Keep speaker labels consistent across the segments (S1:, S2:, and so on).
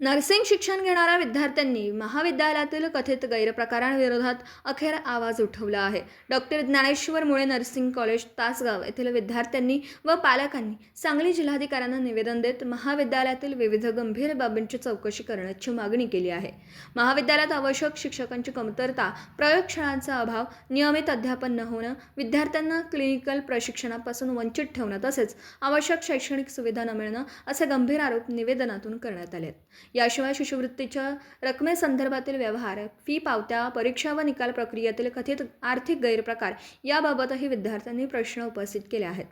S1: Nursing शिक्षण घेणाऱ्या विद्यार्थ्यांनी महाविद्यालयातील कथित गैरप्रकारांविरोधात अखेर आवाज उठवला आहे. डॉक्टर ज्ञानेश्वर मुळे नर्सिंग कॉलेज तासगाव येथील विद्यार्थ्यांनी व पालकांनी सांगली जिल्हाधिकाऱ्यांना निवेदन देत महाविद्यालयातील विविध गंभीर बाबींची चौकशी करण्याची मागणी केली आहे. महाविद्यालयात आवश्यक शिक्षकांची कमतरता, प्रयोगशाळांचा अभाव, नियमित अध्यापन न होणं, विद्यार्थ्यांना क्लिनिकल प्रशिक्षणापासून वंचित ठेवणं तसेच आवश्यक शैक्षणिक सुविधा न मिळणं असे गंभीर आरोप निवेदनातून करण्यात आले. याशिवाय शिष्यवृत्तीच्या रकमेसंदर्भातील व्यवहार, फी पावत्या, परीक्षा व निकाल प्रक्रियेतील कथित आर्थिक गैरप्रकार याबाबतही विद्यार्थ्यांनी प्रश्न उपस्थित केले आहेत.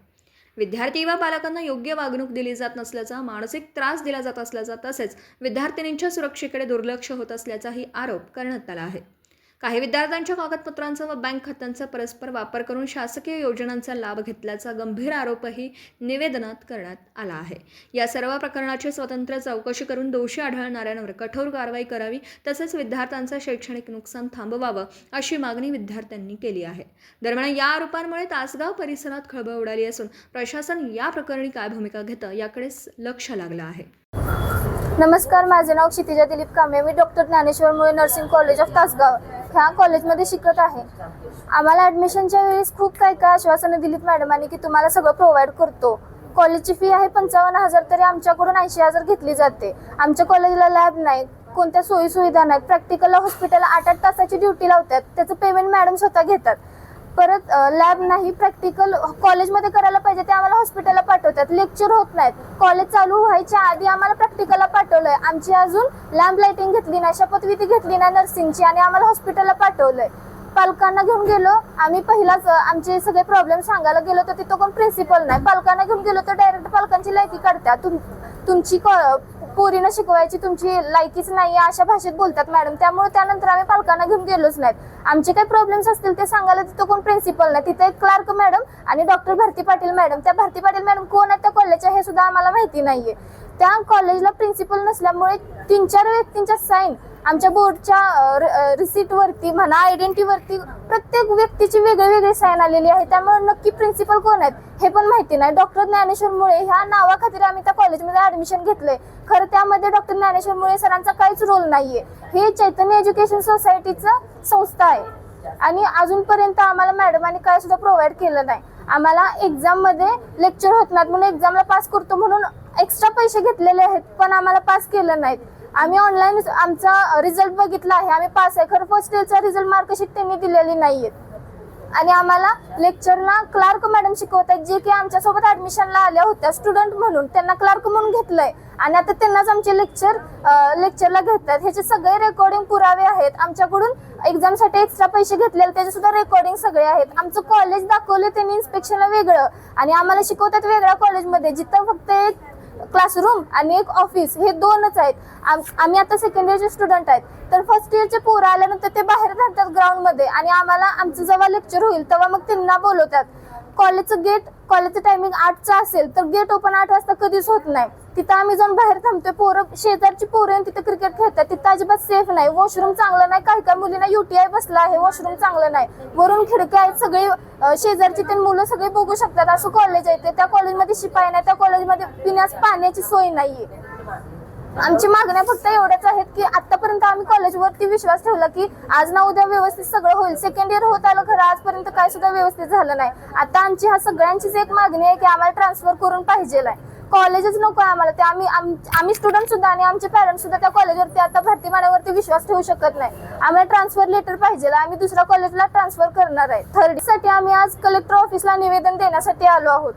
S1: विद्यार्थी व पालकांना योग्य वागणूक दिली जात नसल्याचा, मानसिक त्रास दिला जात असल्याचा तसेच विद्यार्थिनींच्या सुरक्षेकडे दुर्लक्ष होत असल्याचाही आरोप करण्यात आला आहे. काही विद्यार्थ्यांच्या कागदपत्रांचा व बँक खात्यांचा परस्पर वापर करून शासकीय योजनांचा लाभ घेतल्याचा गंभीर आरोपही निवेदनात करण्यात आला आहे. या सर्व प्रकरणाची स्वतंत्र चौकशी करून दोषी आढळणाऱ्यांवर कठोर कारवाई करावी तसेच विद्यार्थ्यांचं शैक्षणिक नुकसान थांबवावं अशी मागणी विद्यार्थ्यांनी केली आहे. दरम्यान या आरोपांमुळे तासगाव परिसरात खळबळ उडाली असून प्रशासन या प्रकरणी काय भूमिका घेतं याकडे लक्ष लागलं आहे.
S2: नमस्कार, माझे नाव क्षितिजा दिलीप कांबळे. मी डॉक्टर ज्ञानेश्वर मुळे नर्सिंग कॉलेज ऑफ तासगाव ह्या कॉलेजमध्ये शिकत आहे. आम्हाला ॲडमिशनच्या वेळेस खूप काही आश्वासनं दिलीत मॅडमांनी की तुम्हाला सगळं प्रोव्हाइड करतो. कॉलेजची फी आहे 55,000 तरी आमच्याकडून 80,000 घेतली जाते. आमच्या कॉलेजला लॅब नाही, कोणत्या सोयीसुविधा नाहीत. प्रॅक्टिकलला हॉस्पिटल 8-8 तासाची ड्युटी लावतात, त्याचं पेमेंट मॅडम स्वतः घेतात. परत लॅब नाही, प्रॅक्टिकल कॉलेजमध्ये करायला पाहिजे ते आम्हाला हॉस्पिटलला पाठवतात. लेक्चर होत नाहीत. कॉलेज चालू व्हायच्या आधी आम्हाला प्रॅक्टिकलला पाठवलंय. आमची अजून लॅम्प लाइटिंग घेतली नाही, शपथविधी घेतली नाही नर्सिंगची आणि आम्हाला हॉस्पिटलला पाठवलंय. पालकांना घेऊन गेलो आम्ही, पहिलाच आमचे सगळे प्रॉब्लेम सांगायला गेलो तर तिथं कोण प्रिन्सिपल नाही. पालकांना घेऊन गेलो तर डायरेक्ट पालकांची लायकी काढतात. तुमची पोरीनं शिकवायची तुमची लायकीच नाही अशा भाषेत बोलतात मॅडम. त्यामुळे त्यानंतर आम्ही पालकांना घेऊन गेलोच नाहीत. आमचे काही प्रॉब्लेम्स असतील ते सांगायला तिथं कोण प्रिन्सिपल नाही. तिथे एक क्लार्क मॅडम आणि डॉक्टर भारती पाटील मॅडम. त्या भारती पाटील मॅडम कोण आहेत त्या कॉलेजच्या हे सुद्धा आम्हाला माहिती नाहीये. त्या कॉलेजला प्रिन्सिपल नसल्यामुळे 3-4 व्यक्तींच्या साईन आमच्या बोर्डच्या रिसीटवरती म्हणा, आयडेंटिटीवरती प्रत्येक व्यक्तीची वेगळी साईन आलेली आहे. त्यामुळे नक्की प्रिन्सिपल कोण आहेत हे पण माहिती नाही. डॉक्टर ज्ञानेश्वर मुळे ह्या नावाखातीर आम्ही त्या कॉलेजमध्ये ॲडमिशन घेतलंय. खरं त्यामध्ये डॉक्टर ज्ञानेश्वर मुळे सरांचा काहीच रोल नाहीये. हे चैतन्य एज्युकेशन सोसायटीचं संस्था आहे आणि अजूनपर्यंत आम्हाला मॅडमांनी काय सुद्धा प्रोव्हाइड केलं नाही. आम्हाला एक्झाममध्ये लेक्चर होत नाहीत म्हणून एक्झामला पास करतो म्हणून एक्स्ट्रा पैसे घेतलेले आहेत, पण आम्हाला पास केलं नाहीत. आम्ही ऑनलाईन आमचा रिझल्ट बघितला आहे, आम्ही पास आहे. खरं फर्स्ट इयरचा रिझल्ट मार्कशीट त्यांनी दिलेली नाहीये आणि आम्हाला लेक्चरला क्लार्क मॅडम शिकवत आहेत जे की आमच्यासोबत ॲडमिशनला आल्या होत्या स्टुडंट म्हणून. त्यांना क्लार्क म्हणून घेतलंय आणि आता त्यांनाच आमचे लेक्चरला घेतात. ह्याचे सगळे रेकॉर्डिंग पुरावे आहेत. आमच्याकडून एक्झामसाठी एक्स्ट्रा पैसे घेतलेले त्याचे सुद्धा रेकॉर्डिंग सगळे आहेत. आमचं कॉलेज दाखवले त्यांनी इन्स्पेक्शनला वेगळं आणि आम्हाला शिकवतात वेगळ्या कॉलेजमध्ये जिथं फक्त एक क्लासरूम आणि एक ऑफिस हे 2च आहेत. आम्ही आता सेकंड इयरचे स्टुडंट आहेत तर फर्स्ट इयरचे पोरं आल्यानंतर ते बाहेर राहतात ग्राउंडमध्ये आणि आम्हाला आमचं जेव्हा लेक्चर होईल तेव्हा मग त्यांना बोलवतात. कॉलेजचं टायमिंग 8चा असेल तर गेट ओपन 8 वाजता कधीच होत नाही. तिथं आम्ही जाऊन बाहेर थांबतोय. पोरं शेजारची पोरं तिथं क्रिकेट खेळतात. तिथं अजिबात सेफ नाही. वॉशरूम चांगलं नाही. काही मुलींना UTI बसला आहे. वॉशरूम चांगलं नाही. वरून खिडक्या आहेत. सगळे शेजारची ते मुलं सगळे बघू शकतात असं कॉलेज आहे. त्या कॉलेजमध्ये शिपाई नाही. त्या कॉलेजमध्ये पिण्यास पाण्याची सोय नाहीये. आमची मागण्या फक्त एवढ्याच आहेत की आतापर्यंत आम्ही कॉलेजवरती विश्वास ठेवला की आज ना उद्या व्यवस्थित सगळं होईल. सेकंड इयर होत आलं खरं, आजपर्यंत काय सुद्धा व्यवस्थित झालं नाही. आता आमची सगळ्यांचीच एक मागणी आहे की आम्हाला ट्रान्सफर करून पाहिजे. कॉलेजच नको आहे आम्हाला. ते आम्ही स्टुडंट सुद्धा आणि आमचे पॅरेंट्स सुद्धा त्या कॉलेजवरती आता भरती मान्यावरती विश्वास ठेवू शकत नाही. आम्हाला ट्रान्सफर लेटर पाहिजे. आम्ही दुसऱ्या कॉलेजला ट्रान्सफर करणार आहे. 3rd साठी आम्ही आज कलेक्टर ऑफिसला निवेदन देण्यासाठी आलो आहोत.